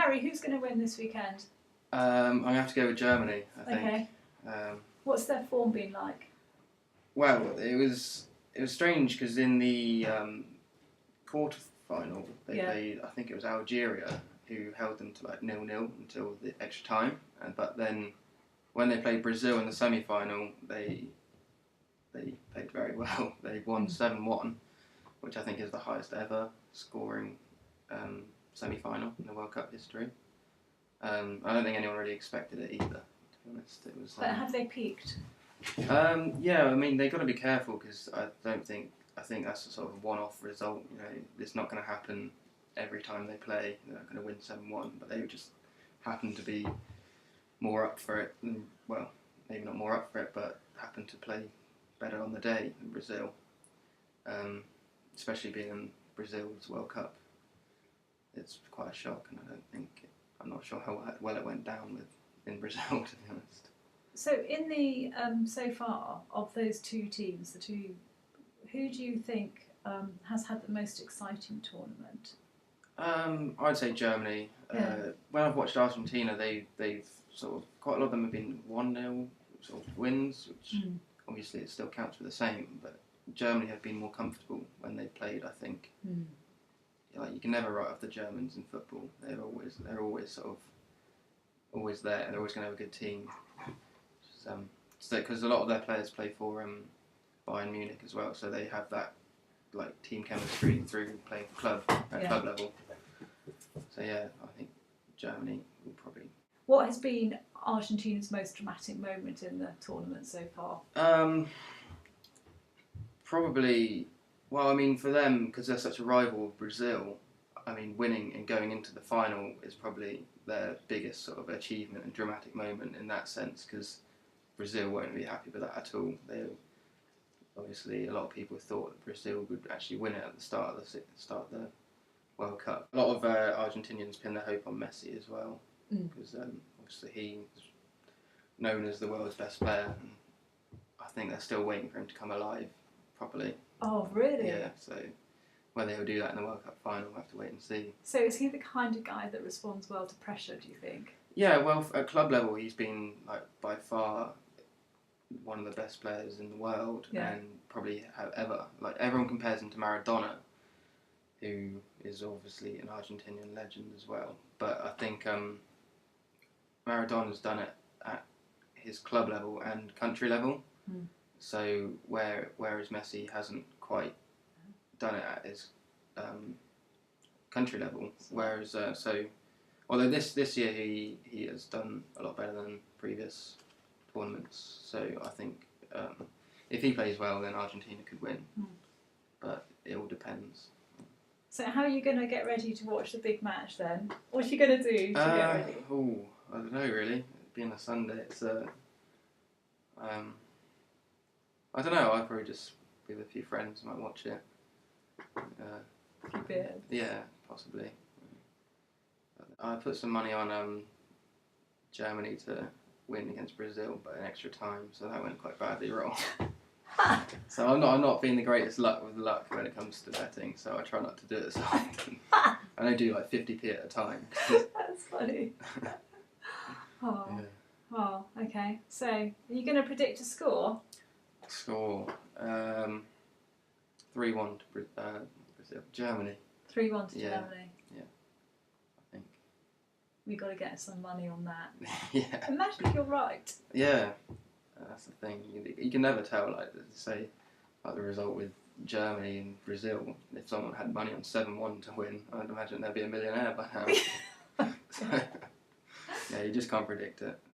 Harry, who's going to win this weekend? I'm going to have to go with Germany, I think. Okay. What's their form been like? Well, it was strange because in the quarter final they played, I think it was Algeria, who held them to like 0-0 until the extra time. But then when they played Brazil in the semi-final, they played very well. They won 7-1, which I think is the highest ever scoring semi-final in the World Cup history. I don't think anyone really expected it either, to be honest. It was. But have they peaked? Yeah, I mean they've got to be careful because I think that's a sort of one-off result. You know, it's not going to happen every time they play. They're not going to win 7-1, but they just happen to be more up for it. Well, maybe not more up for it, but happen to play better on the day than Brazil. Especially being in Brazil's World Cup, it's quite a shock, and I'm not sure how well it went down in Brazil, to be honest. So in the so far of those two teams, who do you think has had the most exciting tournament? I'd say Germany. When I've watched Argentina, they've sort of quite a lot of them have been 1-0 sort of wins, which obviously it still counts for the same. But Germany have been more comfortable when they've played. I think. Like you can never write off the Germans in football. They're always sort of always there. They're always going to have a good team. Because a lot of their players play for Bayern Munich as well, so they have that like team chemistry through playing for club level. So yeah, I think Germany will probably. What has been Argentina's most dramatic moment in the tournament so far? Probably. Well, I mean, for them, because they're such a rival of Brazil, I mean, winning and going into the final is probably their biggest sort of achievement and dramatic moment in that sense, because Brazil won't be happy with that at all. Obviously, a lot of people thought that Brazil would actually win it at the start of the World Cup. A lot of Argentinians pin their hope on Messi as well, because obviously he's known as the world's best player, and I think they're still waiting for him to come alive properly. Oh, really? Yeah, so whether he'll do that in the World Cup final, we'll have to wait and see. So is he the kind of guy that responds well to pressure, do you think? Yeah, well, at club level, he's been like by far one of the best players in the world, and probably ever. Like everyone compares him to Maradona, who is obviously an Argentinian legend as well. But I think Maradona's done it at his club level and country level. So whereas Messi hasn't quite done it at his country level, whereas although this year he has done a lot better than previous tournaments, so I think if he plays well, then Argentina could win, but it all depends. So how are you going to get ready to watch the big match then? What are you going to do to get ready? I don't know really. Being a Sunday, it's I don't know. I'll probably just be with a few friends and might watch it. Few beers. Yeah, possibly. I put some money on Germany to win against Brazil, but in extra time, so that went quite badly wrong. So I'm not being the greatest luck when it comes to betting, so I try not to do it so often. I only do like 50p at a time. That's funny. Oh. Yeah. Oh, okay. So, are you going to predict a score? Score 3-1 to Brazil. Germany. 3-1 to Germany. Yeah, I think. We've got to get some money on that. Yeah. Imagine if you're right. Yeah, that's the thing. You can never tell, like, say, like the result with Germany and Brazil. If someone had money on 7-1 to win, I'd imagine they'd be a millionaire by now. So, yeah, you just can't predict it.